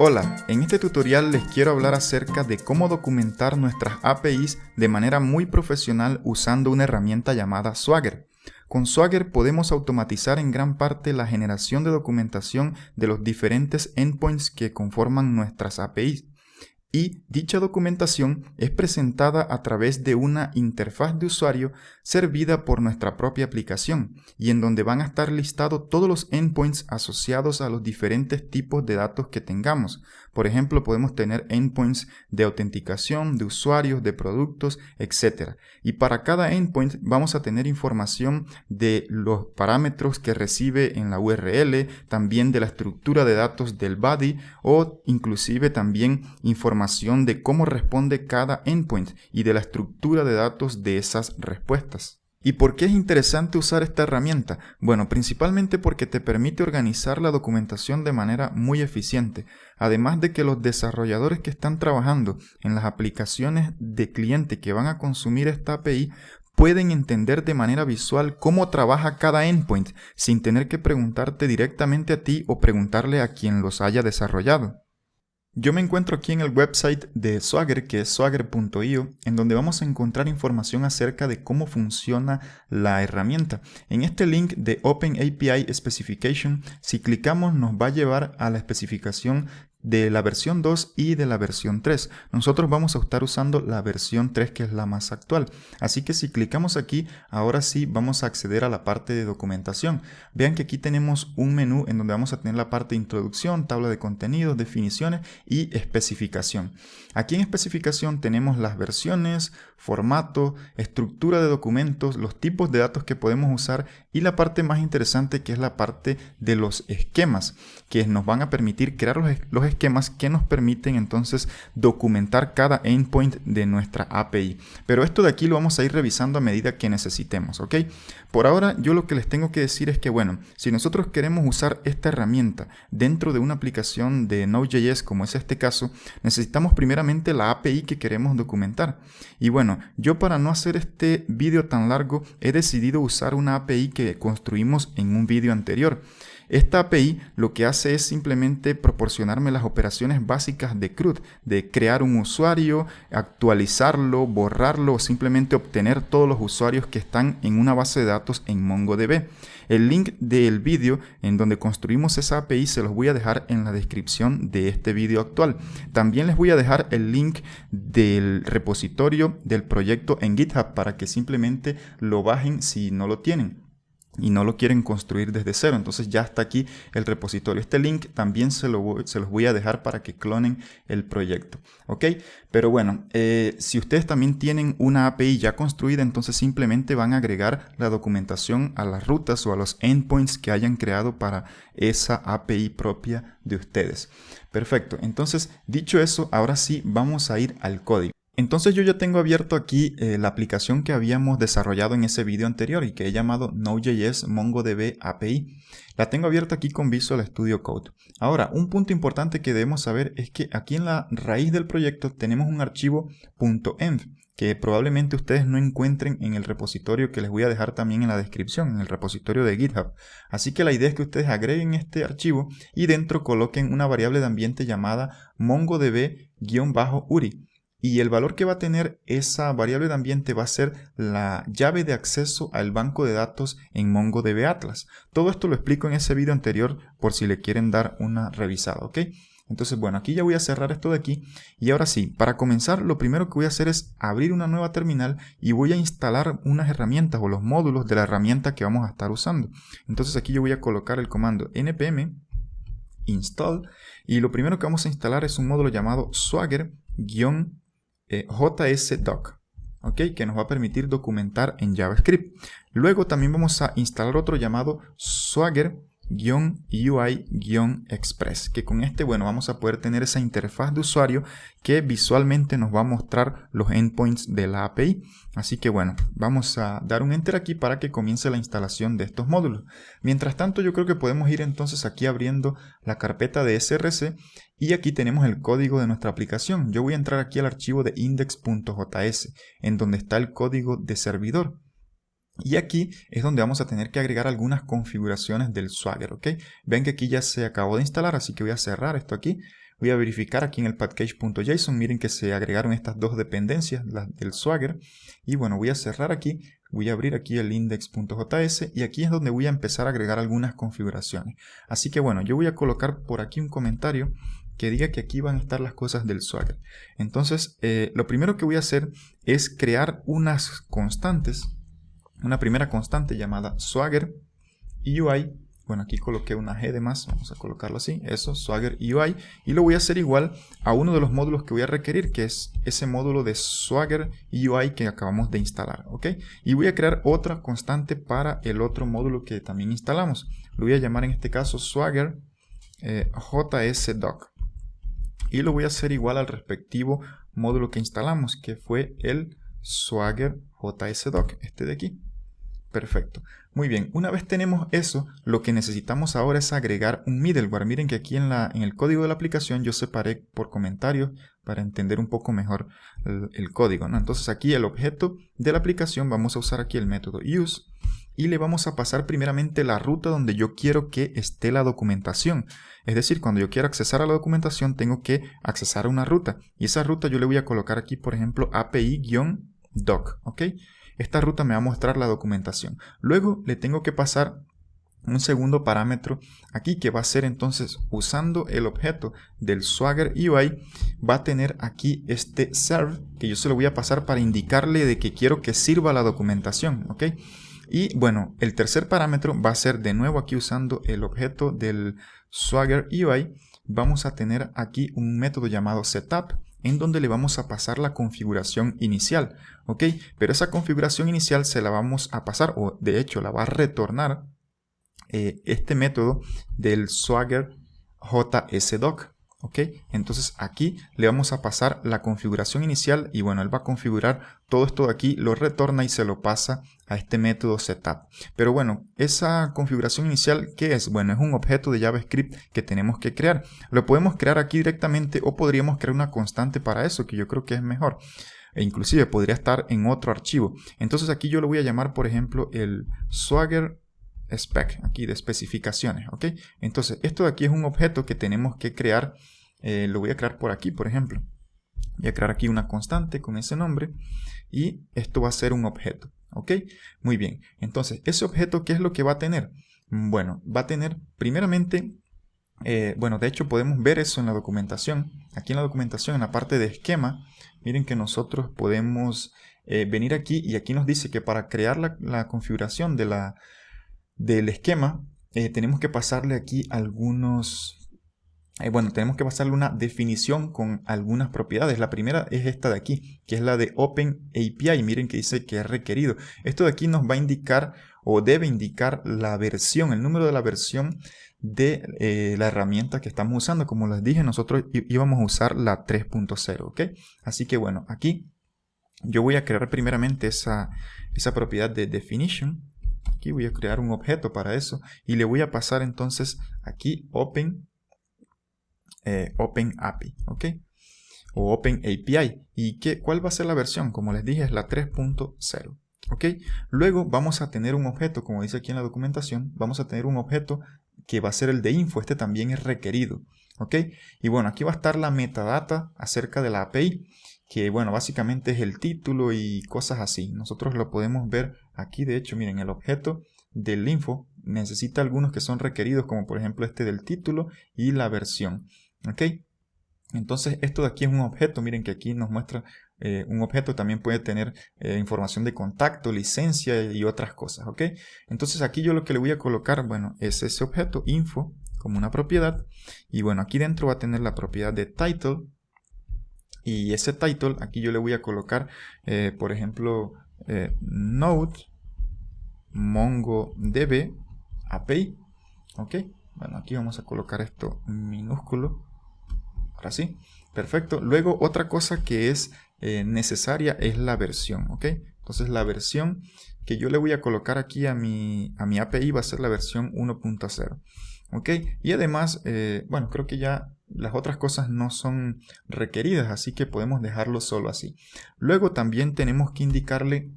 Hola, en este tutorial les quiero hablar acerca de cómo documentar nuestras APIs de manera muy profesional usando una herramienta llamada Swagger. Con Swagger podemos automatizar en gran parte la generación de documentación de los diferentes endpoints que conforman nuestras APIs. Y dicha documentación es presentada a través de una interfaz de usuario servida por nuestra propia aplicación y en donde van a estar listados todos los endpoints asociados a los diferentes tipos de datos que tengamos. Por ejemplo, podemos tener endpoints de autenticación, de usuarios, de productos, etc. Y para cada endpoint vamos a tener información de los parámetros que recibe en la URL, también de la estructura de datos del body o inclusive también información de cómo responde cada endpoint y de la estructura de datos de esas respuestas. ¿Y por qué es interesante usar esta herramienta? Bueno, principalmente porque te permite organizar la documentación de manera muy eficiente, además de que los desarrolladores que están trabajando en las aplicaciones de cliente que van a consumir esta API pueden entender de manera visual cómo trabaja cada endpoint sin tener que preguntarte directamente a ti o preguntarle a quien los haya desarrollado. Yo me encuentro aquí en el website de Swagger, que es swagger.io, en donde vamos a encontrar información acerca de cómo funciona la herramienta. En este link de Open API Specification, si clicamos nos va a llevar a la especificación de la versión 2 y de la versión 3. Nosotros vamos a estar usando la versión 3, que es la más actual. Así que si clicamos aquí, ahora sí vamos a acceder a la parte de documentación. Vean que aquí tenemos un menú en donde vamos a tener la parte de introducción, tabla de contenidos, definiciones y especificación. Aquí en especificación tenemos las versiones, formato, estructura de documentos, los tipos de datos que podemos usar y la parte más interesante, que es la parte de los esquemas, que nos van a permitir crear los esquemas que nos permiten entonces documentar cada endpoint de nuestra API. Pero esto de aquí lo vamos a ir revisando a medida que necesitemos, ¿ok? Por ahora yo lo que les tengo que decir es que, bueno, si nosotros queremos usar esta herramienta dentro de una aplicación de Node.js, como es este caso, necesitamos primeramente la API que queremos documentar. Y bueno, yo para no hacer este vídeo tan largo he decidido usar una API que construimos en un vídeo anterior. Esta API lo que hace es simplemente proporcionarme las operaciones básicas de CRUD, de crear un usuario, actualizarlo, borrarlo o simplemente obtener todos los usuarios que están en una base de datos en MongoDB. El link del vídeo en donde construimos esa API se los voy a dejar en la descripción de este vídeo actual. También les voy a dejar el link del repositorio del proyecto en GitHub para que simplemente lo bajen si no lo tienen y no lo quieren construir desde cero. Entonces ya está aquí el repositorio. Este link también se los voy a dejar para que clonen el proyecto, ¿ok? Pero bueno, si ustedes también tienen una API ya construida, entonces simplemente van a agregar la documentación a las rutas o a los endpoints que hayan creado para esa API propia de ustedes. Perfecto, entonces dicho eso, ahora sí vamos a ir al código. Entonces yo ya tengo abierto aquí la aplicación que habíamos desarrollado en ese video anterior y que he llamado Node.js MongoDB API. La tengo abierta aquí con Visual Studio Code. Ahora, un punto importante que debemos saber es que aquí en la raíz del proyecto tenemos un archivo .env que probablemente ustedes no encuentren en el repositorio que les voy a dejar también en la descripción, en el repositorio de GitHub. Así que la idea es que ustedes agreguen este archivo y dentro coloquen una variable de ambiente llamada MongoDB-URI. Y el valor que va a tener esa variable de ambiente va a ser la llave de acceso al banco de datos en MongoDB Atlas. Todo esto lo explico en ese video anterior por si le quieren dar una revisada, ¿ok? Entonces, bueno, aquí ya voy a cerrar esto de aquí. Y ahora sí, para comenzar, lo primero que voy a hacer es abrir una nueva terminal y voy a instalar unas herramientas o los módulos de la herramienta que vamos a estar usando. Entonces aquí yo voy a colocar el comando npm install y lo primero que vamos a instalar es un módulo llamado Swagger-JSDoc, ¿ok? Que nos va a permitir documentar en JavaScript. Luego también vamos a instalar otro llamado Swagger-UI-Express, que con este, bueno, vamos a poder tener esa interfaz de usuario que visualmente nos va a mostrar los endpoints de la API. Así que bueno, vamos a dar un enter aquí para que comience la instalación de estos módulos. Mientras tanto, yo creo que podemos ir entonces aquí abriendo la carpeta de src y aquí tenemos el código de nuestra aplicación. Yo voy a entrar aquí al archivo de index.js, en donde está el código de servidor. Y aquí es donde vamos a tener que agregar algunas configuraciones del Swagger, ¿ok? Ven que aquí ya se acabó de instalar, así que voy a cerrar esto aquí. Voy a verificar aquí en el package.json, miren que se agregaron estas dos dependencias, las del Swagger. Y bueno, voy a cerrar aquí, voy a abrir aquí el index.js y aquí es donde voy a empezar a agregar algunas configuraciones. Así que bueno, yo voy a colocar por aquí un comentario que diga que aquí van a estar las cosas del Swagger. Entonces, lo primero que voy a hacer es crear unas constantes. Una primera constante llamada Swagger UI. Bueno, aquí coloqué una G de más, vamos a colocarlo así, eso, Swagger UI, y lo voy a hacer igual a uno de los módulos que voy a requerir, que es ese módulo de Swagger UI que acabamos de instalar, ¿ok? Y voy a crear otra constante para el otro módulo que también instalamos. Lo voy a llamar en este caso Swagger JSDoc. Y lo voy a hacer igual al respectivo módulo que instalamos, que fue el Swagger JSDoc, este de aquí. Perfecto. Muy bien, una vez tenemos eso, lo que necesitamos ahora es agregar un middleware. Miren que aquí en el código de la aplicación yo separé por comentarios para entender un poco mejor el código, ¿no? Entonces aquí el objeto de la aplicación vamos a usar aquí el método use y le vamos a pasar primeramente la ruta donde yo quiero que esté la documentación. Es decir, cuando yo quiero accesar a la documentación tengo que accesar a una ruta y esa ruta yo le voy a colocar aquí, por ejemplo, API-doc, ¿ok? Esta ruta me va a mostrar la documentación. Luego le tengo que pasar un segundo parámetro aquí que va a ser entonces usando el objeto del Swagger UI. Va a tener aquí este serve que yo se lo voy a pasar para indicarle de que quiero que sirva la documentación, ¿ok? Y bueno, el tercer parámetro va a ser de nuevo aquí usando el objeto del Swagger UI. Vamos a tener aquí un método llamado setup, en donde le vamos a pasar la configuración inicial, ¿ok? Pero esa configuración inicial se la vamos a pasar, o de hecho la va a retornar este método del Swagger JSDoc, ¿ok? Entonces aquí le vamos a pasar la configuración inicial y bueno, él va a configurar todo esto de aquí, lo retorna y se lo pasa a este método setup. Pero bueno, esa configuración inicial, ¿qué es? Bueno, es un objeto de JavaScript que tenemos que crear. Lo podemos crear aquí directamente o podríamos crear una constante para eso, que yo creo que es mejor. E inclusive podría estar en otro archivo. Entonces aquí yo lo voy a llamar, por ejemplo, el Swagger spec, aquí de especificaciones, ¿ok? Entonces esto de aquí es un objeto que tenemos que crear, lo voy a crear por aquí, por ejemplo. Voy a crear aquí una constante con ese nombre y esto va a ser un objeto, ¿ok? Muy bien, entonces ese objeto, ¿qué es lo que va a tener? Bueno, va a tener primeramente, bueno, de hecho podemos ver eso en la documentación. Aquí en la documentación, en la parte de esquema, miren que nosotros podemos venir aquí y aquí nos dice que para crear la configuración del esquema, tenemos que pasarle aquí algunos, tenemos que pasarle una definición con algunas propiedades. La primera es esta de aquí, que es la de Open API. Miren que dice que es requerido. Esto de aquí nos va a indicar o debe indicar la versión, el número de la versión de la herramienta que estamos usando. Como les dije, nosotros íbamos a usar la 3.0, ¿ok? Así que bueno, aquí yo voy a crear primeramente esa propiedad de definition. Aquí voy a crear un objeto para eso y le voy a pasar entonces aquí Open API, ¿ok? O Open API. ¿Y cuál va a ser la versión? Como les dije, es la 3.0, ¿ok? Luego vamos a tener un objeto, como dice aquí en la documentación, vamos a tener un objeto que va a ser el de info. Este también es requerido, ¿ok? Y bueno, aquí va a estar la metadata acerca de la API, que bueno, básicamente es el título y cosas así. Nosotros lo podemos ver aquí. De hecho, miren, el objeto del info necesita algunos que son requeridos, como por ejemplo este del título y la versión, ¿ok? Entonces esto de aquí es un objeto. Miren que aquí nos muestra un objeto también puede tener información de contacto, licencia y otras cosas, ¿ok? Entonces aquí yo lo que le voy a colocar, bueno, es ese objeto info como una propiedad. Y bueno, aquí dentro va a tener la propiedad de title. Y ese title aquí yo le voy a colocar, por ejemplo, Node MongoDB API, ¿ok? Bueno, aquí vamos a colocar esto minúsculo. Ahora sí, perfecto. Luego otra cosa que es necesaria es la versión, ¿ok? Entonces la versión que yo le voy a colocar aquí a mi API va a ser la versión 1.0, ¿ok? Y además, bueno, creo que ya las otras cosas no son requeridas, así que podemos dejarlo solo así. Luego también tenemos que indicarle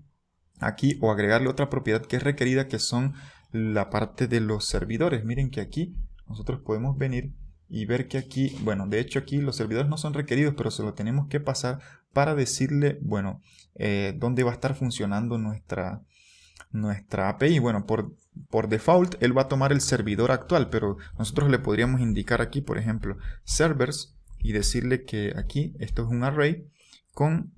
aquí o agregarle otra propiedad que es requerida, que son la parte de los servidores. Miren que aquí nosotros podemos venir y ver que aquí, bueno, de hecho aquí los servidores no son requeridos, pero se lo tenemos que pasar para decirle, bueno, dónde va a estar funcionando nuestra API. Bueno, por default él va a tomar el servidor actual, pero nosotros le podríamos indicar aquí, por ejemplo, servers, y decirle que aquí esto es un array con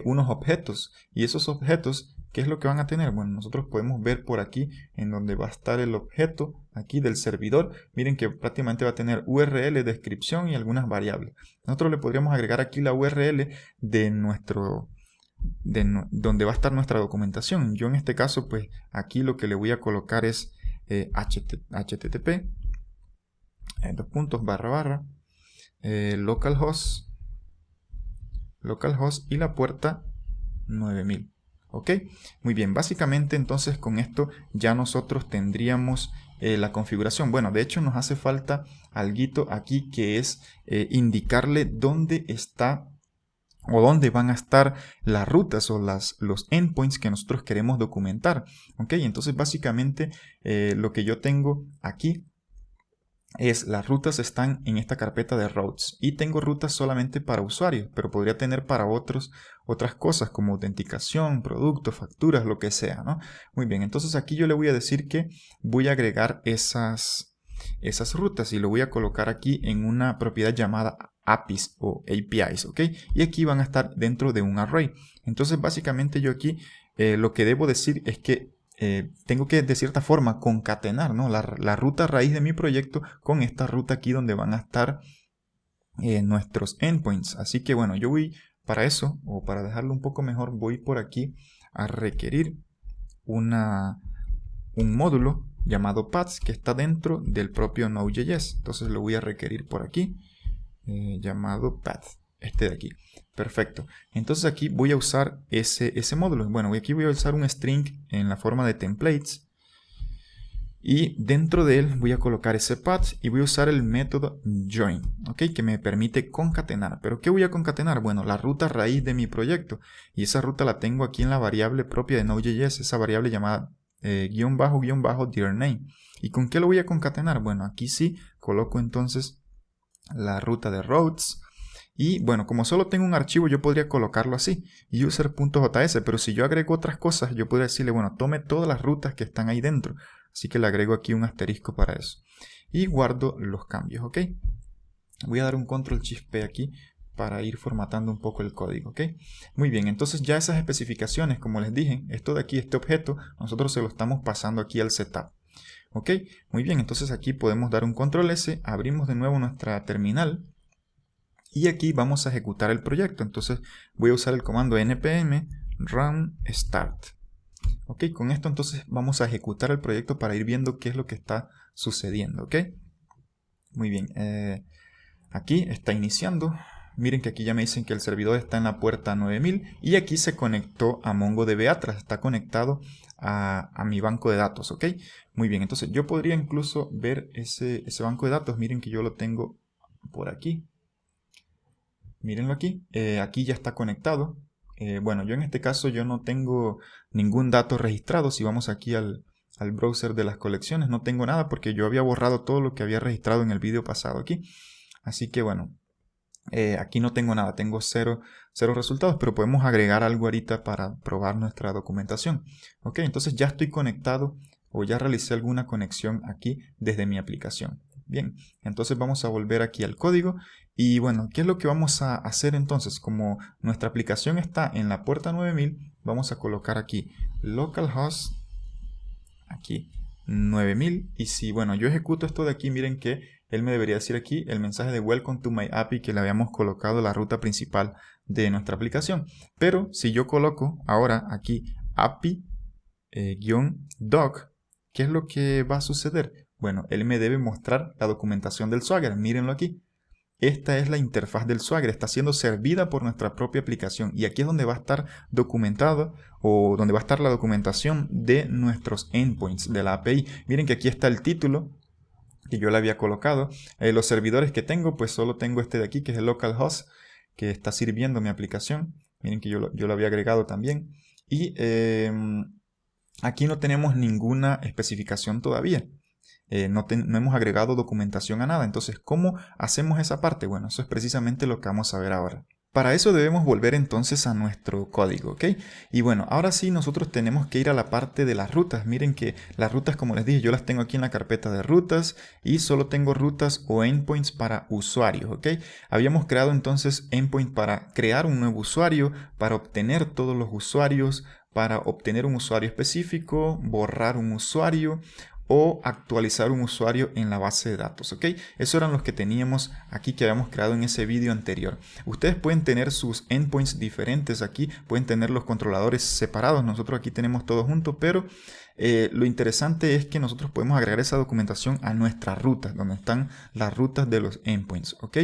unos objetos, y esos objetos, ¿qué es lo que van a tener? Bueno, nosotros podemos ver por aquí en donde va a estar el objeto aquí del servidor. Miren que prácticamente va a tener URL, descripción y algunas variables. Nosotros le podríamos agregar aquí la URL de donde va a estar nuestra documentación. Yo en este caso, pues aquí lo que le voy a colocar es http localhost y la puerta 9000. Ok, muy bien, básicamente entonces con esto ya nosotros tendríamos la configuración. Bueno, de hecho nos hace falta alguito aquí, que es indicarle dónde está o dónde van a estar las rutas o los endpoints que nosotros queremos documentar. Ok, entonces básicamente lo que yo tengo aquí es las rutas están en esta carpeta de routes, y tengo rutas solamente para usuarios, pero podría tener para otras cosas como autenticación, productos, facturas, lo que sea, ¿no? Muy bien, entonces aquí yo le voy a decir que voy a agregar esas rutas y lo voy a colocar aquí en una propiedad llamada APIs o APIs, ¿ok? Y aquí van a estar dentro de un array. Entonces básicamente yo aquí lo que debo decir es que tengo que de cierta forma concatenar, ¿no? la ruta raíz de mi proyecto con esta ruta aquí donde van a estar nuestros endpoints. Así que bueno, yo voy para eso, o para dejarlo un poco mejor, voy por aquí a requerir un módulo llamado paths que está dentro del propio Node.js. Entonces lo voy a requerir por aquí, llamado path, este de aquí. Perfecto. Entonces aquí voy a usar ese módulo. Bueno, aquí voy a usar un string en la forma de templates. Y dentro de él voy a colocar ese path y voy a usar el método join, ¿ok? Que me permite concatenar. ¿Pero qué voy a concatenar? Bueno, la ruta raíz de mi proyecto. Y esa ruta la tengo aquí en la variable propia de Node.js, esa variable llamada __dear name. ¿Y con qué lo voy a concatenar? Bueno, aquí sí coloco entonces la ruta de routes. Y bueno, como solo tengo un archivo, yo podría colocarlo así, user.js, pero si yo agrego otras cosas, yo podría decirle, bueno, tome todas las rutas que están ahí dentro. Así que le agrego aquí un asterisco para eso. Y guardo los cambios, ¿ok? Voy a dar un control shift P aquí para ir formatando un poco el código, ¿ok? Muy bien, entonces ya esas especificaciones, como les dije, esto de aquí, este objeto, nosotros se lo estamos pasando aquí al setup. ¿Ok? Muy bien, entonces aquí podemos dar un control S, abrimos de nuevo nuestra terminal. Y aquí vamos a ejecutar el proyecto. Entonces voy a usar el comando npm run start. Ok, con esto entonces vamos a ejecutar el proyecto para ir viendo qué es lo que está sucediendo. Ok, muy bien. Aquí está iniciando. Miren que aquí ya me dicen que el servidor está en la puerta 9000 y aquí se conectó a MongoDB Atlas. Está conectado a mi banco de datos. Ok, muy bien. Entonces yo podría incluso ver ese banco de datos. Miren que yo lo tengo por aquí. Mírenlo aquí, aquí ya está conectado. Bueno, yo en este caso yo no tengo ningún dato registrado. Si vamos aquí al browser de las colecciones, no tengo nada porque yo había borrado todo lo que había registrado en el vídeo pasado aquí. Así que bueno, aquí no tengo nada, tengo cero resultados, pero podemos agregar algo ahorita para probar nuestra documentación. Ok, entonces ya estoy conectado o ya realicé alguna conexión aquí desde mi aplicación. Bien, entonces vamos a volver aquí al código y bueno, ¿qué es lo que vamos a hacer entonces? Como nuestra aplicación está en la puerta 9000, vamos a colocar aquí localhost, aquí 9000, y si bueno, yo ejecuto esto de aquí, miren que él me debería decir aquí el mensaje de Welcome to my API, que le habíamos colocado la ruta principal de nuestra aplicación. Pero si yo coloco ahora aquí API-doc, ¿qué es lo que va a suceder? Bueno, él me debe mostrar la documentación del Swagger. Mírenlo aquí. Esta es la interfaz del Swagger. Está siendo servida por nuestra propia aplicación. Y aquí es donde va a estar documentado o donde va a estar la documentación de nuestros endpoints de la API. Miren que aquí está el título que yo le había colocado. Los servidores que tengo, pues solo tengo este de aquí, que es el localhost, que está sirviendo mi aplicación. Miren que yo lo había agregado también. Y aquí no tenemos ninguna especificación todavía. No hemos agregado documentación a nada. Entonces, ¿cómo hacemos esa parte? Bueno, eso es precisamente lo que vamos a ver ahora. Para eso debemos volver entonces a nuestro código, ¿ok? Y bueno, ahora sí nosotros tenemos que ir a la parte de las rutas. Miren que las rutas, como les dije, yo las tengo aquí en la carpeta de rutas y solo tengo rutas o endpoints para usuarios, ¿ok? Habíamos creado entonces endpoint para crear un nuevo usuario, para obtener todos los usuarios, para obtener un usuario específico, borrar un usuario o actualizar un usuario en la base de datos, ¿ok? Esos eran los que teníamos aquí que habíamos creado en ese vídeo anterior. Ustedes pueden tener sus endpoints diferentes aquí, pueden tener los controladores separados, nosotros aquí tenemos todo junto, pero lo interesante es que nosotros podemos agregar esa documentación a nuestras rutas, donde están las rutas de los endpoints, ¿ok?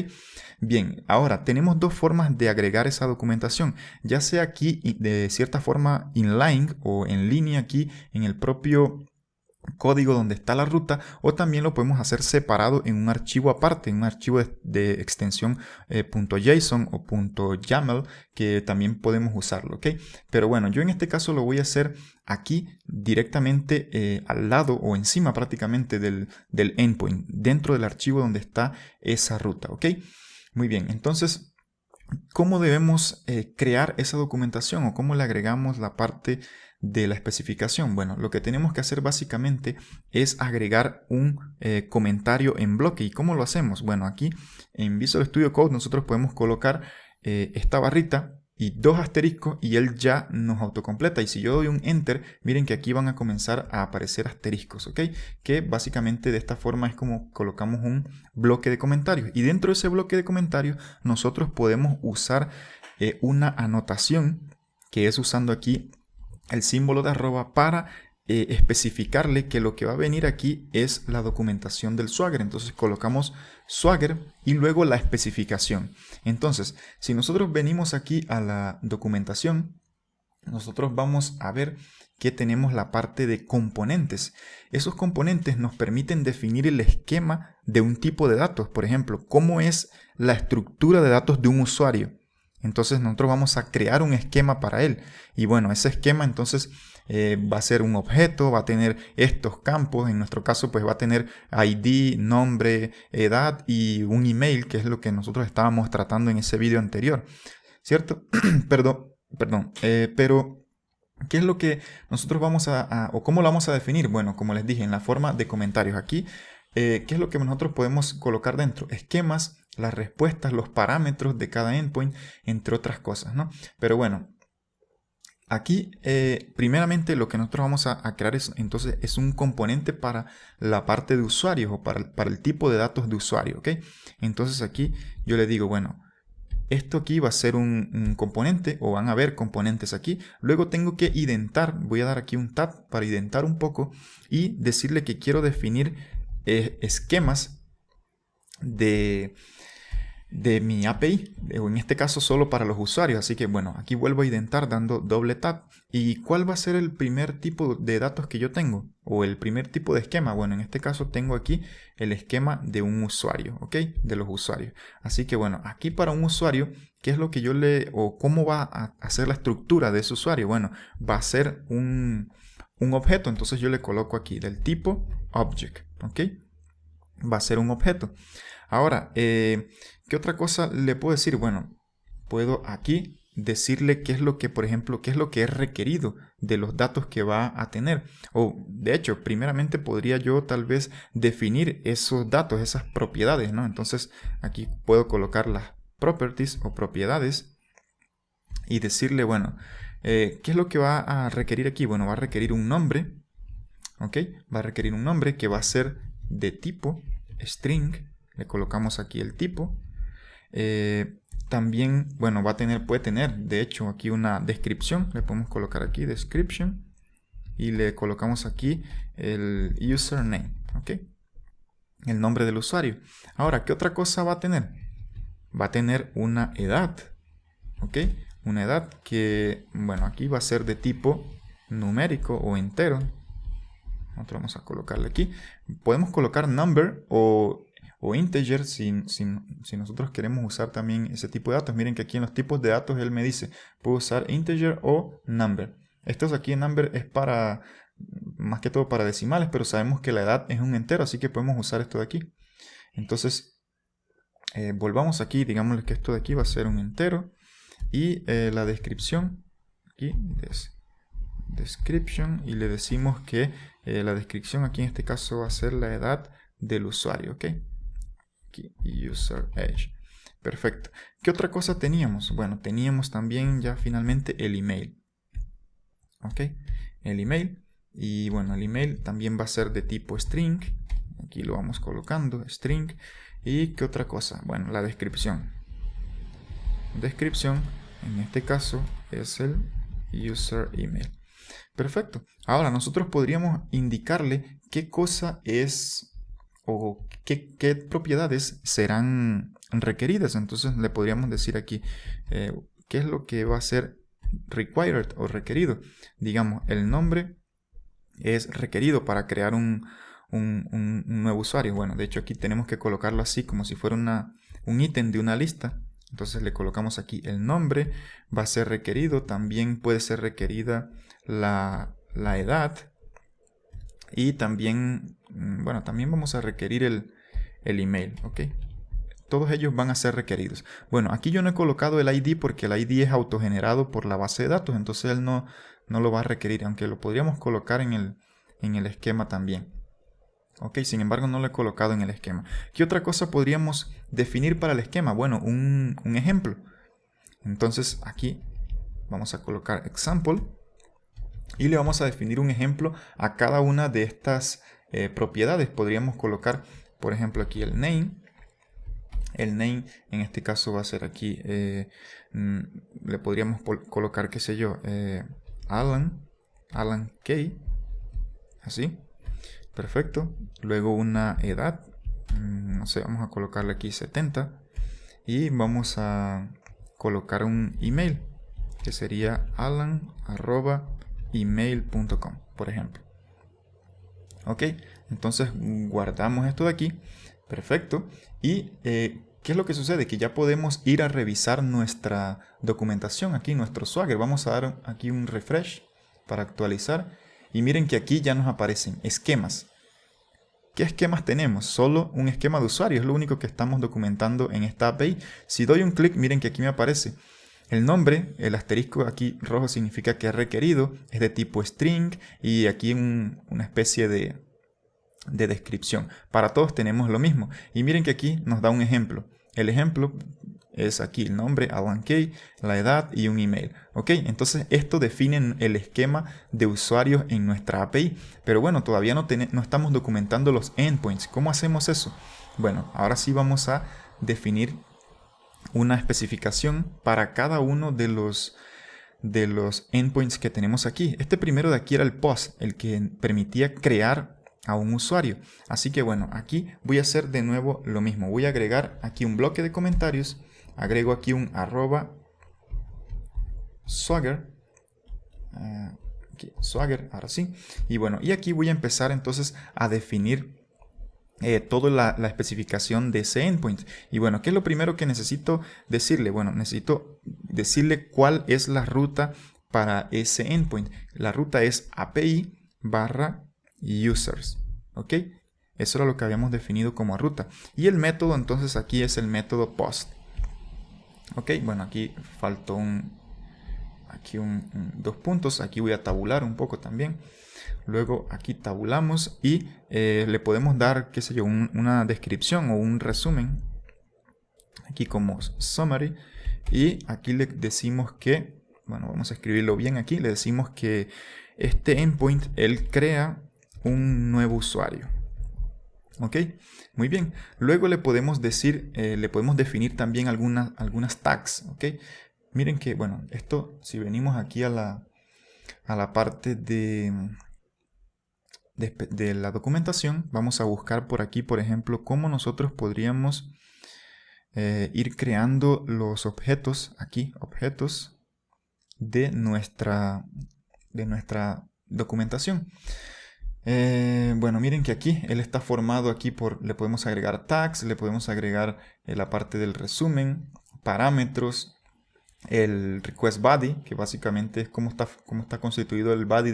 Bien, ahora tenemos dos formas de agregar esa documentación, ya sea aquí de cierta forma inline o en línea aquí en el propio código donde está la ruta, o también lo podemos hacer separado en un archivo aparte, en un archivo de extensión .json o .yaml, que también podemos usarlo, ¿ok? Pero bueno, yo en este caso lo voy a hacer aquí directamente al lado o encima prácticamente del endpoint, dentro del archivo donde está esa ruta, ¿ok? Muy bien, entonces, ¿cómo debemos crear esa documentación o cómo le agregamos la parte de la especificación? Bueno, lo que tenemos que hacer básicamente es agregar un comentario en bloque. ¿Y cómo lo hacemos? Bueno, aquí en Visual Studio Code nosotros podemos colocar esta barrita y dos asteriscos y él ya nos autocompleta. Y si yo doy un enter, miren que aquí van a comenzar a aparecer asteriscos, ¿ok? Que básicamente de esta forma es como colocamos un bloque de comentarios. Y dentro de ese bloque de comentarios nosotros podemos usar una anotación, que es usando aquí el símbolo de arroba para especificarle que lo que va a venir aquí es la documentación del Swagger. Entonces colocamos Swagger y luego la especificación. Entonces, si nosotros venimos aquí a la documentación, nosotros vamos a ver que tenemos la parte de componentes. Esos componentes nos permiten definir el esquema de un tipo de datos. Por ejemplo, cómo es la estructura de datos de un usuario. Entonces nosotros vamos a crear un esquema para él. Y bueno, ese esquema entonces va a ser un objeto, va a tener estos campos. En nuestro caso pues va a tener ID, nombre, edad y un email, que es lo que nosotros estábamos tratando en ese video anterior, ¿cierto? Perdón, pero ¿qué es lo que nosotros vamos o cómo lo vamos a definir? Bueno, como les dije, en la forma de comentarios aquí. ¿Qué es lo que nosotros podemos colocar dentro? Esquemas, las respuestas, los parámetros de cada endpoint, entre otras cosas, ¿no? Pero bueno, aquí primeramente lo que nosotros vamos a crear entonces es un componente para la parte de usuarios o para el tipo de datos de usuario, ¿ok? Entonces aquí yo le digo, bueno, esto aquí va a ser un componente o van a haber componentes aquí. Luego tengo que identar, voy a dar aquí un tab para identar un poco y decirle que quiero definir esquemas de mi API, o en este caso solo para los usuarios. Así que bueno, aquí vuelvo a identar dando doble tap. ¿Y cuál va a ser el primer tipo de datos que yo tengo? O el primer tipo de esquema. Bueno, en este caso tengo aquí el esquema de un usuario, ¿ok? De los usuarios. Así que bueno, aquí para un usuario, ¿qué es lo que o cómo va a hacer la estructura de ese usuario? Bueno, va a ser un objeto. Entonces yo le coloco aquí del tipo object, ¿ok? Va a ser un objeto. Ahora, ¿qué otra cosa le puedo decir? Bueno, puedo aquí decirle qué es lo que, por ejemplo, qué es lo que es requerido de los datos que va a tener. O, de hecho, primeramente podría yo tal vez definir esos datos, esas propiedades, ¿no? Entonces, aquí puedo colocar las properties o propiedades y decirle, bueno, ¿qué es lo que va a requerir aquí? Bueno, va a requerir un nombre, ¿ok? Va a requerir un nombre que va a ser de tipo string. Le colocamos aquí el tipo. También, bueno, puede tener, de hecho, aquí una descripción. Le podemos colocar aquí description. Y le colocamos aquí el username, ¿ok? El nombre del usuario. Ahora, ¿qué otra cosa va a tener? Va a tener una edad, ¿ok? Una edad que, bueno, aquí va a ser de tipo numérico o entero. Nosotros vamos a colocarle aquí. Podemos colocar number o integer si nosotros queremos usar también ese tipo de datos. Miren que aquí en los tipos de datos él me dice, puedo usar integer o number. Estos aquí en number es para, más que todo para decimales, pero sabemos que la edad es un entero, así que podemos usar esto de aquí. Entonces, volvamos aquí, digámosle que esto de aquí va a ser un entero. Y la descripción, aquí, description, y le decimos que la descripción aquí en este caso va a ser la edad del usuario, ¿ok? Aquí, user age. Perfecto. ¿Qué otra cosa teníamos? Bueno, teníamos también ya finalmente el email. ¿Ok? El email. Y bueno, el email también va a ser de tipo string. Aquí lo vamos colocando, string. ¿Y qué otra cosa? Bueno, la descripción. Descripción, en este caso, es el user email. Perfecto. Ahora nosotros podríamos indicarle qué cosa es o qué propiedades serán requeridas. Entonces le podríamos decir aquí qué es lo que va a ser required o requerido. Digamos, el nombre es requerido para crear un nuevo usuario. Bueno, de hecho aquí tenemos que colocarlo así como si fuera un ítem de una lista. Entonces le colocamos aquí el nombre, va a ser requerido, también puede ser requerida la edad y también, bueno, también vamos a requerir el email, ¿ok? Todos ellos van a ser requeridos. Bueno, aquí yo no he colocado el ID porque el ID es autogenerado por la base de datos, entonces él no lo va a requerir, aunque lo podríamos colocar en el esquema también. Ok, sin embargo no lo he colocado en el esquema. ¿Qué otra cosa podríamos definir para el esquema? Bueno, un ejemplo. Entonces aquí vamos a colocar example y le vamos a definir un ejemplo a cada una de estas propiedades. Podríamos colocar, por ejemplo, aquí el name. El name en este caso va a ser aquí, le podríamos colocar, qué sé yo, Alan K, así. Perfecto. Luego una edad, no sé, vamos a colocarle aquí 70 y vamos a colocar un email que sería alan@email.com, por ejemplo. Ok, entonces guardamos esto de aquí. Perfecto. Y ¿qué es lo que sucede? Que ya podemos ir a revisar nuestra documentación aquí, nuestro Swagger. Vamos a dar aquí un refresh para actualizar. Y miren que aquí ya nos aparecen esquemas. ¿Qué esquemas tenemos? Solo un esquema de usuario, es lo único que estamos documentando en esta API. Si doy un clic, miren que aquí me aparece el nombre, el asterisco aquí rojo significa que es requerido, es de tipo string y aquí una especie de descripción. Para todos tenemos lo mismo. Y miren que aquí nos da un ejemplo. El ejemplo es aquí el nombre, Alan K, la edad y un email. Ok, entonces esto define el esquema de usuarios en nuestra API. Pero bueno, todavía no estamos documentando los endpoints. ¿Cómo hacemos eso? Bueno, ahora sí vamos a definir una especificación para cada uno de los endpoints que tenemos aquí. Este primero de aquí era el post, el que permitía crear a un usuario. Así que bueno, aquí voy a hacer de nuevo lo mismo. Voy a agregar aquí un bloque de comentarios. Agrego aquí un @swagger. Swagger, ahora sí. Y bueno, y aquí voy a empezar entonces a definir toda la especificación de ese endpoint. Y bueno, ¿qué es lo primero que necesito decirle? Bueno, necesito decirle cuál es la ruta para ese endpoint. La ruta es API/users. ¿Ok? Eso era lo que habíamos definido como ruta. Y el método entonces aquí es el método post. Ok, bueno, aquí faltó dos puntos. Aquí voy a tabular un poco también. Luego aquí tabulamos y le podemos dar, qué sé yo, una descripción o un resumen. Aquí como summary. Y aquí le decimos que, bueno, vamos a escribirlo bien aquí. Le decimos que este endpoint, él crea un nuevo usuario. Ok, muy bien. Luego le podemos decir, le podemos definir también algunas tags. Ok, miren que, bueno, esto, si venimos aquí a la parte de la documentación, vamos a buscar por aquí, por ejemplo, cómo nosotros podríamos ir creando los objetos, aquí, objetos de nuestra documentación. Bueno, miren que aquí él está formado aquí le podemos agregar tags, le podemos agregar la parte del resumen, parámetros, el request body, que básicamente es cómo está constituido el body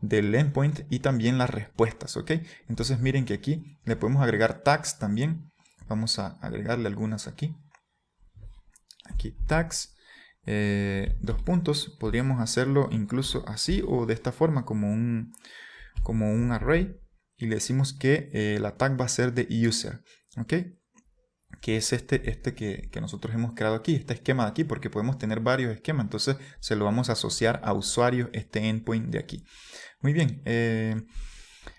del endpoint, y también las respuestas, ¿ok? Entonces miren que aquí le podemos agregar tags también. Vamos a agregarle algunas aquí. Aquí tags, dos puntos. Podríamos hacerlo incluso así o de esta forma como un array. Y le decimos que la tag va a ser de user, ¿ok? Que es este que nosotros hemos creado aquí, este esquema de aquí, porque podemos tener varios esquemas, entonces se lo vamos a asociar a usuarios, este endpoint de aquí. Muy bien,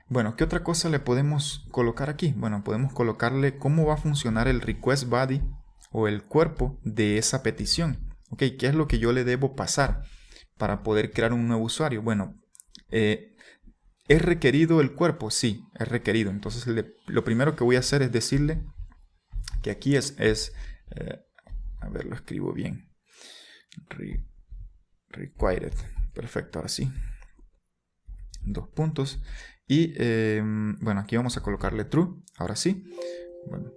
bueno, ¿qué otra cosa le podemos colocar aquí? Bueno, podemos colocarle cómo va a funcionar el request body o el cuerpo de esa petición, ¿ok? ¿Qué es lo que yo le debo pasar para poder crear un nuevo usuario? Bueno, ¿es requerido el cuerpo? Sí, es requerido, entonces lo primero que voy a hacer es decirle que aquí a ver, lo escribo bien. Required. Perfecto, ahora sí. Dos puntos. Y bueno, aquí vamos a colocarle true. Ahora sí. Bueno,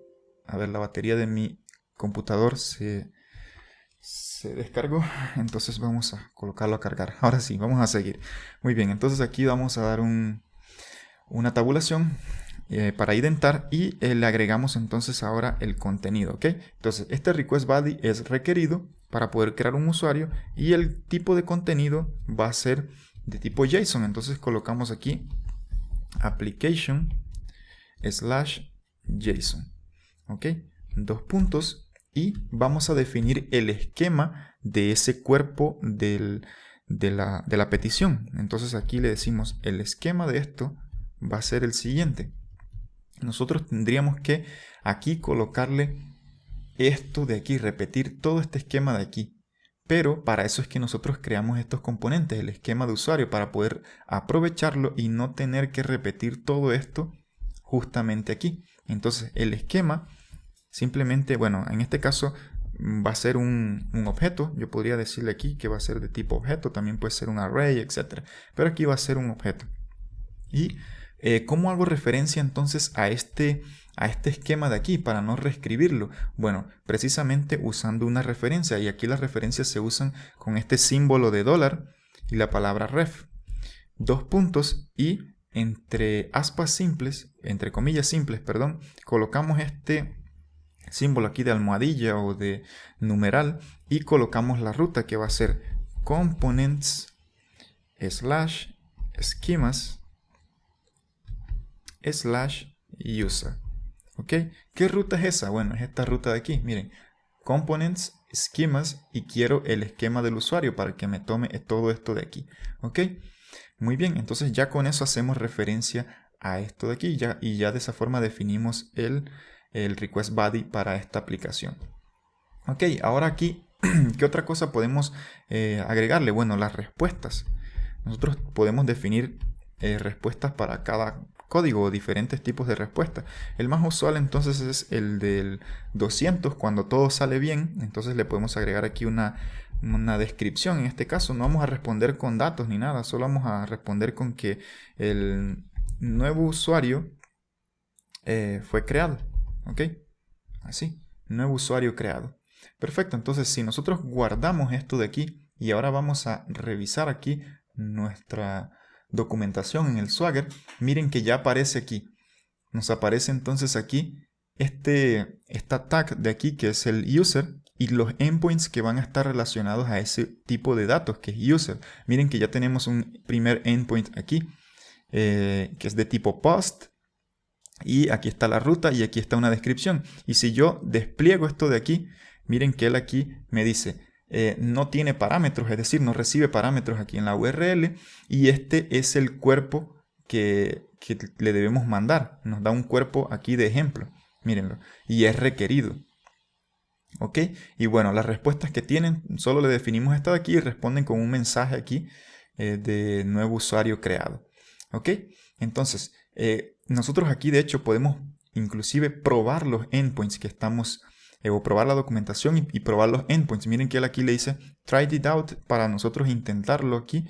a ver, la batería de mi computador se descargó. Entonces vamos a colocarlo a cargar. Ahora sí, vamos a seguir. Muy bien, entonces aquí vamos a dar una tabulación para identar y le agregamos entonces ahora el contenido, ¿ok? Entonces este request body es requerido para poder crear un usuario y el tipo de contenido va a ser de tipo JSON. Entonces colocamos aquí application/JSON, ¿ok? Dos puntos y vamos a definir el esquema de ese cuerpo de la petición. Entonces aquí le decimos el esquema de esto va a ser el siguiente. Nosotros tendríamos que aquí colocarle esto de aquí, repetir todo este esquema de aquí. Pero para eso es que nosotros creamos estos componentes, el esquema de usuario, para poder aprovecharlo y no tener que repetir todo esto justamente aquí. Entonces el esquema simplemente, bueno, en este caso va a ser un objeto. Yo podría decirle aquí que va a ser de tipo objeto, también puede ser un array, etc. Pero aquí va a ser un objeto. Y ¿cómo hago referencia entonces a este esquema de aquí para no reescribirlo? Bueno, precisamente usando una referencia, y aquí las referencias se usan con este símbolo de dólar y la palabra ref. Dos puntos y entre aspas simples, entre comillas simples, perdón, colocamos este símbolo aquí de almohadilla o de numeral y colocamos la ruta que va a ser components/schemas /user. ¿Ok? ¿Qué ruta es esa? Bueno, es esta ruta de aquí. Miren, components, schemas, y quiero el esquema del usuario para que me tome todo esto de aquí. ¿Ok? Muy bien, entonces ya con eso hacemos referencia a esto de aquí y ya de esa forma definimos el request body para esta aplicación. Ok, ahora aquí, ¿qué otra cosa podemos agregarle? Bueno, las respuestas. Nosotros podemos definir respuestas para cada código o diferentes tipos de respuestas. El más usual entonces es el del 200, cuando todo sale bien. Entonces le podemos agregar aquí una descripción. En este caso no vamos a responder con datos ni nada, solo vamos a responder con que el nuevo usuario fue creado. ¿Ok? Así, nuevo usuario creado. Perfecto, entonces si nosotros guardamos esto de aquí y ahora vamos a revisar aquí nuestra documentación en el Swagger, miren que ya aparece aquí. Nos aparece entonces aquí esta tag de aquí que es el user y los endpoints que van a estar relacionados a ese tipo de datos que es user. Miren que ya tenemos un primer endpoint aquí que es de tipo post. Y aquí está la ruta y aquí está una descripción. Y si yo despliego esto de aquí, miren que él aquí me dice no tiene parámetros, es decir, no recibe parámetros aquí en la URL. Y este es el cuerpo que le debemos mandar. Nos da un cuerpo aquí de ejemplo. Mírenlo. Y es requerido. ¿Ok? Y bueno, las respuestas que tienen, solo le definimos esta de aquí y responden con un mensaje aquí de nuevo usuario creado. ¿Ok? Entonces, nosotros aquí de hecho podemos inclusive probar los endpoints que estamos, o probar la documentación y probar los endpoints. Miren que él aquí le dice try it out para nosotros intentarlo aquí,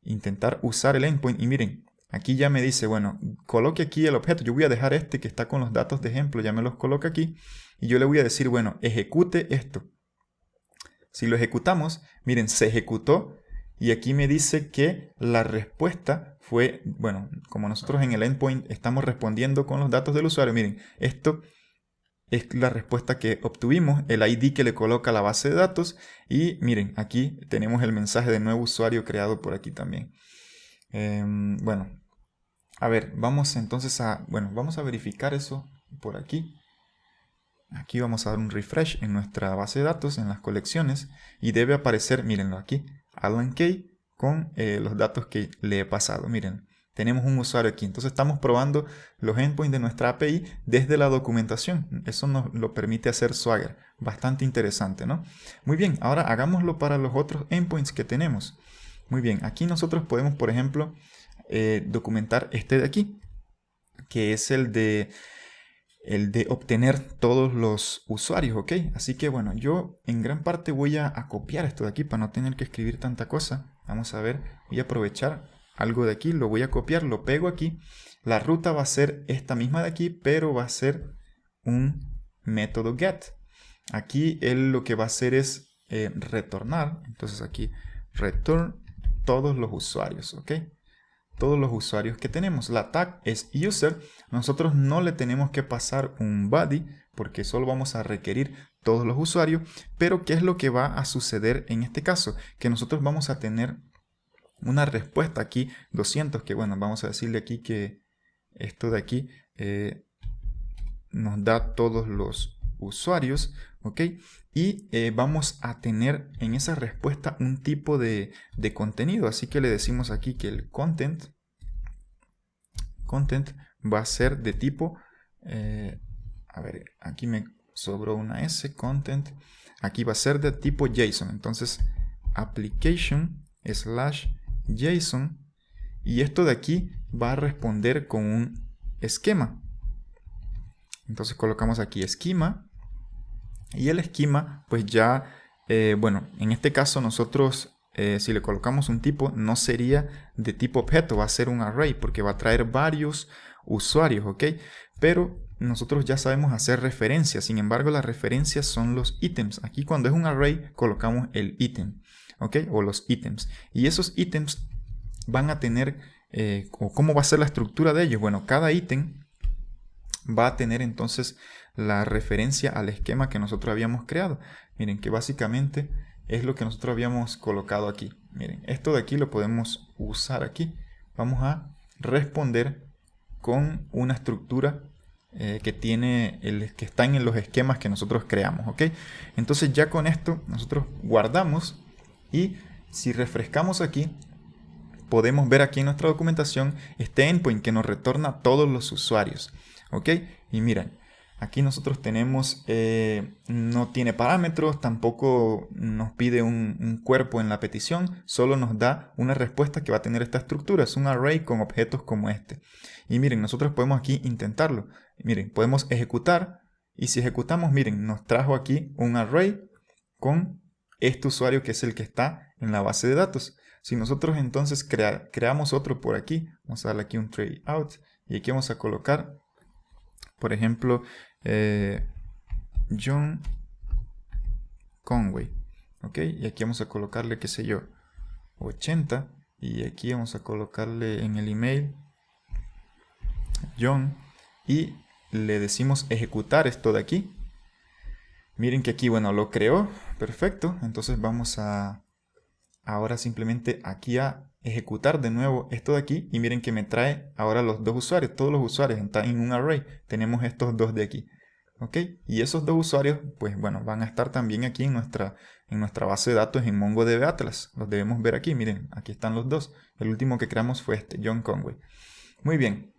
intentar usar el endpoint. Y miren, aquí ya me dice, bueno, coloque aquí el objeto. Yo voy a dejar este que está con los datos de ejemplo, ya me los coloca aquí. Y yo le voy a decir, bueno, ejecute esto. Si lo ejecutamos, miren, se ejecutó y aquí me dice que la respuesta fue, bueno, como nosotros en el endpoint estamos respondiendo con los datos del usuario, miren, esto es la respuesta que obtuvimos, el ID que le coloca a la base de datos y miren, aquí tenemos el mensaje de nuevo usuario creado por aquí también. Bueno, a ver, vamos entonces vamos a verificar eso por aquí. Aquí vamos a dar un refresh en nuestra base de datos, en las colecciones, y debe aparecer, mírenlo aquí, Alan Kay con los datos que le he pasado. Miren, tenemos un usuario aquí. Entonces estamos probando los endpoints de nuestra API desde la documentación. Eso nos lo permite hacer Swagger. Bastante interesante, ¿no? Muy bien, ahora hagámoslo para los otros endpoints que tenemos. Muy bien, aquí nosotros podemos, por ejemplo, documentar este de aquí, que es el de obtener todos los usuarios, ¿ok? Así que bueno, yo en gran parte voy a copiar esto de aquí para no tener que escribir tanta cosa. Vamos a ver, voy a aprovechar algo de aquí, lo voy a copiar, lo pego aquí. La ruta va a ser esta misma de aquí, pero va a ser un método get. Aquí él lo que va a hacer es retornar, entonces aquí return todos los usuarios, ¿ok? Todos los usuarios que tenemos. La tag es user. Nosotros no le tenemos que pasar un body porque solo vamos a requerir todos los usuarios. Pero ¿qué es lo que va a suceder en este caso? Que nosotros vamos a tener una respuesta aquí 200, que bueno, vamos a decirle aquí que esto de aquí nos da todos los usuarios, ¿ok? Y vamos a tener en esa respuesta un tipo de contenido. Así que le decimos aquí que el content va a ser de tipo, a ver, aquí me sobró una S, content, aquí va a ser de tipo JSON. Entonces, application/JSON, y esto de aquí va a responder con un esquema. Entonces colocamos aquí esquema. Y el esquema, pues ya, bueno, en este caso nosotros, si le colocamos un tipo, no sería de tipo objeto, va a ser un array, porque va a traer varios usuarios, ¿ok? Pero nosotros ya sabemos hacer referencias, sin embargo las referencias son los ítems. Aquí cuando es un array, colocamos el ítem, ¿ok? O los ítems. Y esos ítems van a tener, o cómo va a ser la estructura de ellos. Bueno, cada ítem va a tener entonces la referencia al esquema que nosotros habíamos creado. Miren que básicamente es lo que nosotros habíamos colocado aquí. Miren, esto de aquí lo podemos usar aquí. Vamos a responder con una estructura que tiene que está en los esquemas que nosotros creamos, ¿ok? Entonces ya con esto nosotros guardamos y si refrescamos aquí, podemos ver aquí en nuestra documentación este endpoint que nos retorna todos los usuarios. ¿Ok? Y miren, aquí nosotros tenemos, no tiene parámetros, tampoco nos pide un cuerpo en la petición, solo nos da una respuesta que va a tener esta estructura. Es un array con objetos como este. Y miren, nosotros podemos aquí intentarlo. Miren, podemos ejecutar y si ejecutamos, miren, nos trajo aquí un array con este usuario que es el que está en la base de datos. Si nosotros entonces creamos otro por aquí, vamos a darle aquí un try out y aquí vamos a colocar, por ejemplo, John Conway, ¿ok? Y aquí vamos a colocarle, qué sé yo, 80 y aquí vamos a colocarle en el email John y le decimos ejecutar esto de aquí. Miren que aquí, bueno, lo creó, perfecto. Entonces vamos a ahora simplemente aquí a ejecutar de nuevo esto de aquí y miren que me trae ahora los dos usuarios, todos los usuarios están en un array, tenemos estos dos de aquí, ¿ok? Y esos dos usuarios, pues bueno, van a estar también aquí en nuestra base de datos en MongoDB Atlas, los debemos ver aquí, miren, aquí están los dos, el último que creamos fue este, John Conway. Muy bien,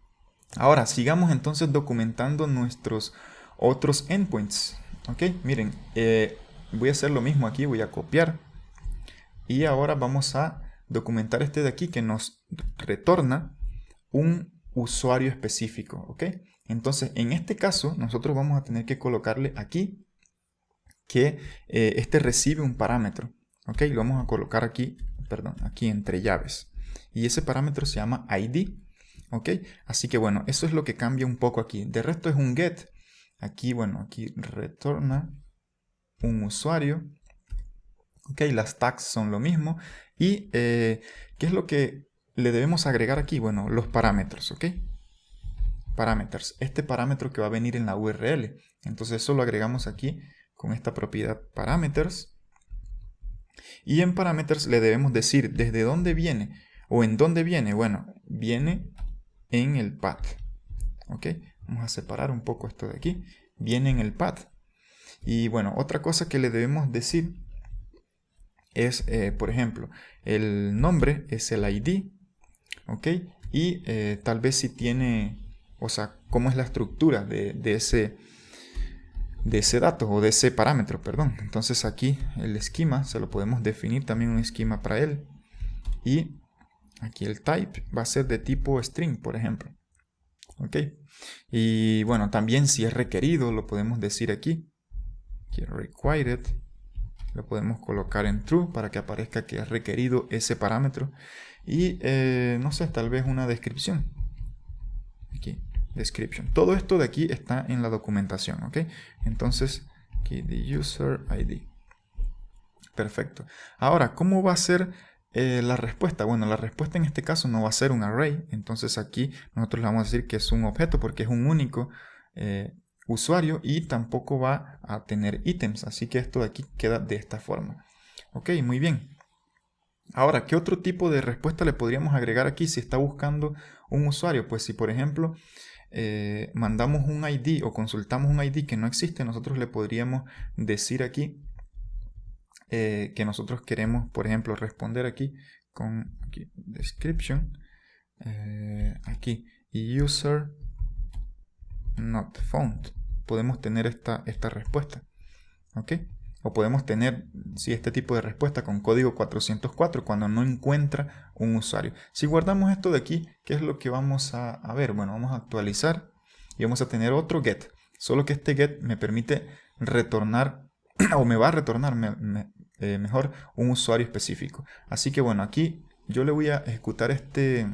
ahora sigamos entonces documentando nuestros otros endpoints, ¿ok? Miren, voy a hacer lo mismo aquí, voy a copiar. Y ahora vamos a documentar este de aquí que nos retorna un usuario específico, ¿ok? Entonces, en este caso, nosotros vamos a tener que colocarle aquí que este recibe un parámetro, ¿ok? Lo vamos a colocar aquí, perdón, aquí entre llaves. Y ese parámetro se llama ID, ¿ok? Así que bueno, eso es lo que cambia un poco aquí. De resto es un get. Aquí, bueno, aquí retorna un usuario. Ok, las tags son lo mismo. ¿Y qué es lo que le debemos agregar aquí? Bueno, los parámetros, ¿ok? Parameters, este parámetro que va a venir en la URL. Entonces eso lo agregamos aquí con esta propiedad parameters. Y en parameters le debemos decir desde dónde viene o en dónde viene. Bueno, viene en el path. ¿Ok? Vamos a separar un poco esto de aquí. Viene en el path. Y bueno, otra cosa que le debemos decir es, por ejemplo, el nombre es el ID. ¿Ok? Y tal vez si tiene, o sea, cómo es la estructura de ese dato o de ese parámetro, perdón. Entonces aquí el esquema se lo podemos definir también un esquema para él. Y aquí el type va a ser de tipo string, por ejemplo. Ok. Y bueno, también si es requerido, lo podemos decir aquí. Aquí required. Lo podemos colocar en true para que aparezca que es requerido ese parámetro. Y no sé, tal vez una descripción. Aquí, description. Todo esto de aquí está en la documentación, ¿ok? Entonces, aquí the user ID. Perfecto. Ahora, ¿cómo va a ser la respuesta? Bueno, la respuesta en este caso no va a ser un array. Entonces aquí nosotros le vamos a decir que es un objeto porque es un único usuario y tampoco va a tener ítems. Así que esto de aquí queda de esta forma. Ok, muy bien. Ahora, ¿qué otro tipo de respuesta le podríamos agregar aquí si está buscando un usuario? Pues si por ejemplo mandamos un ID o consultamos un ID que no existe, nosotros le podríamos decir aquí que nosotros queremos, por ejemplo, responder aquí con aquí, description, aquí user not found. Podemos tener esta respuesta, ¿ok? O podemos tener, si este tipo de respuesta con código 404 cuando no encuentra un usuario. Si guardamos esto de aquí, ¿qué es lo que vamos a ver? Bueno, vamos a actualizar y vamos a tener otro get. Solo que este get me permite retornar, o me va a retornar mejor un usuario específico. Así que bueno, aquí yo le voy a ejecutar este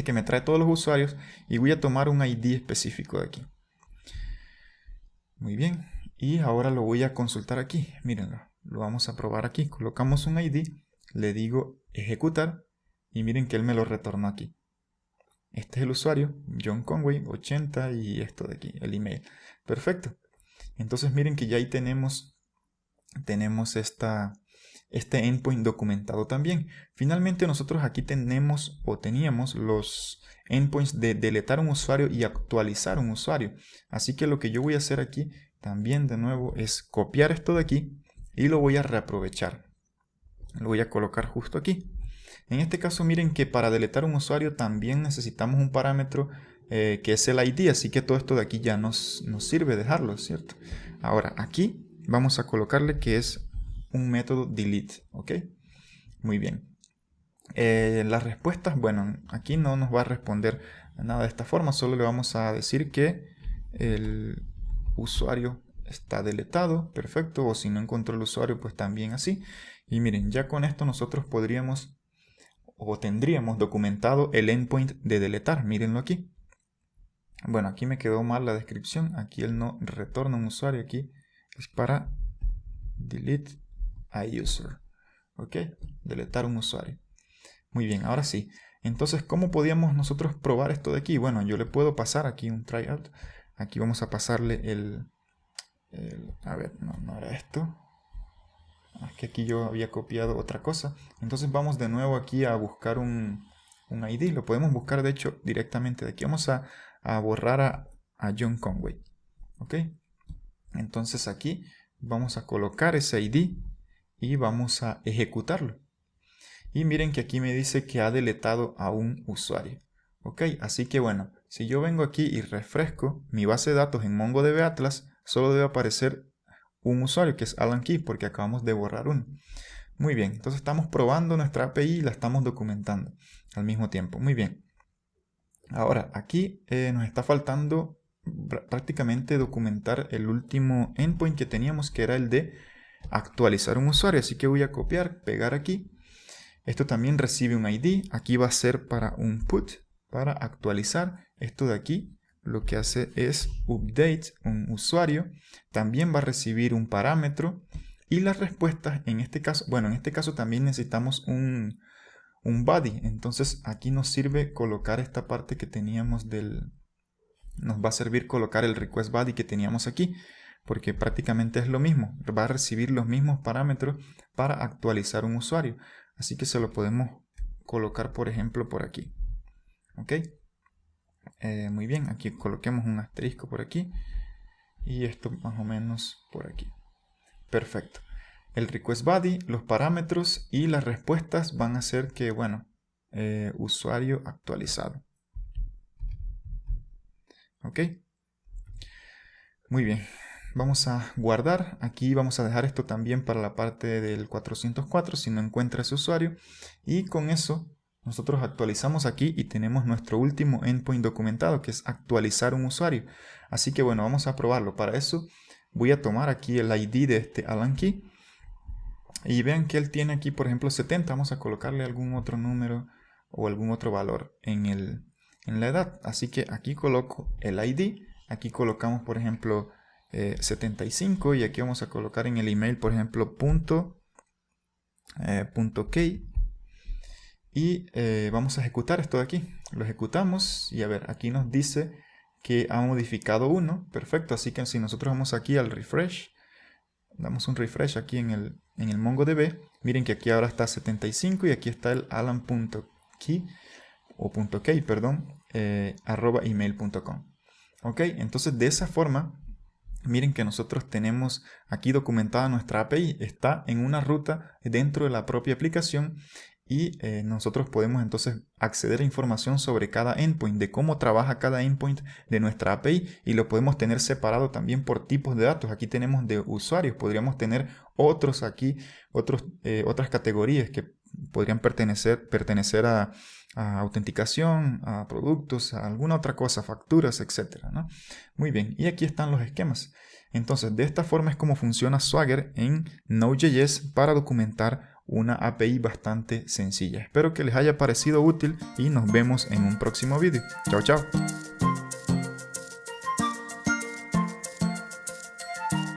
que me trae todos los usuarios y voy a tomar un ID específico de aquí. Muy bien. Y ahora lo voy a consultar aquí. Mírenlo. Lo vamos a probar aquí. Colocamos un ID. Le digo ejecutar. Y miren que él me lo retornó aquí. Este es el usuario. John Conway 80 y esto de aquí. El email. Perfecto. Entonces miren que ya ahí tenemos este endpoint documentado también. Finalmente nosotros aquí teníamos los endpoints de deletar un usuario y actualizar un usuario. Así que lo que yo voy a hacer aquí también de nuevo es copiar esto de aquí y lo voy a reaprovechar. Lo voy a colocar justo aquí. En este caso miren que para deletar un usuario también necesitamos un parámetro que es el ID, así que todo esto de aquí ya nos sirve dejarlo, ¿cierto? Ahora aquí vamos a colocarle que es un método delete, ¿ok? Muy bien. Las respuestas, bueno, aquí no nos va a responder nada de esta forma, solo le vamos a decir que el usuario está deletado, perfecto, o si no encontró el usuario, pues también así. Y miren, ya con esto nosotros podríamos o tendríamos documentado el endpoint de deletar, mírenlo aquí. Bueno, aquí me quedó mal la descripción, aquí él no retorna un usuario, aquí es para delete a user, ok, deletar un usuario. Muy bien, ahora sí. Entonces, ¿cómo podíamos nosotros probar esto de aquí? Bueno, yo le puedo pasar aquí un tryout. Aquí vamos a pasarle a ver, no era esto. Es que aquí yo había copiado otra cosa. Entonces vamos de nuevo aquí a buscar un ID. Lo podemos buscar, de hecho, directamente de aquí. Vamos a borrar a John Conway. ¿Ok? Entonces aquí vamos a colocar ese ID y vamos a ejecutarlo. Y miren que aquí me dice que ha deletado a un usuario. Ok, así que bueno, si yo vengo aquí y refresco mi base de datos en MongoDB Atlas, solo debe aparecer un usuario que es Alan Key porque acabamos de borrar uno. Muy bien, entonces estamos probando nuestra API y la estamos documentando al mismo tiempo. Muy bien. Ahora, aquí nos está faltando prácticamente documentar el último endpoint que teníamos, que era el de actualizar un usuario. Así que voy a copiar, pegar aquí. Esto también recibe un ID. Aquí va a ser para un put, para actualizar. Esto de aquí lo que hace es update un usuario. También va a recibir un parámetro Y las respuestas, en este caso, bueno, en este caso también necesitamos un body. Entonces aquí nos sirve colocar esta parte que teníamos nos va a servir colocar el request body que teníamos aquí, porque prácticamente es lo mismo, va a recibir los mismos parámetros para actualizar un usuario. Así que se lo podemos colocar, por ejemplo, por aquí. ¿Ok? Muy bien, aquí coloquemos un asterisco por aquí y esto más o menos por aquí. Perfecto. El request body, los parámetros y las respuestas van a ser que, bueno, usuario actualizado. ¿Ok? Muy bien. Vamos a guardar. Aquí vamos a dejar esto también para la parte del 404 si no encuentra ese usuario. Y con eso nosotros actualizamos aquí y tenemos nuestro último endpoint documentado, que es actualizar un usuario. Así que bueno, vamos a probarlo. Para eso voy a tomar aquí el ID de este Allen Key. Y vean que él tiene aquí, por ejemplo, 70. Vamos a colocarle algún otro número o algún otro valor en la edad. Así que aquí coloco el ID. Aquí colocamos, por ejemplo, 75. Y aquí vamos a colocar en el email, por ejemplo, punto key. Y vamos a ejecutar esto de aquí. Lo ejecutamos y a ver, aquí nos dice que ha modificado 1. Perfecto, así que si nosotros vamos aquí al refresh, damos un refresh aquí en el MongoDB, miren que aquí ahora está 75 y aquí está el alan.key o .key, perdón, @email.com. Ok, entonces de esa forma, miren que nosotros tenemos aquí documentada nuestra API, está en una ruta dentro de la propia aplicación. Y nosotros podemos entonces acceder a información sobre cada endpoint, de cómo trabaja cada endpoint de nuestra API, y lo podemos tener separado también por tipos de datos. Aquí tenemos de usuarios, podríamos tener otros aquí, otras categorías que podrían pertenecer a autenticación, a productos, a alguna otra cosa, facturas, etc., ¿no? Muy bien, y aquí están los esquemas. Entonces, de esta forma es como funciona Swagger en Node.js para documentar una API bastante sencilla. Espero que les haya parecido útil y nos vemos en un próximo vídeo. Chao, chao.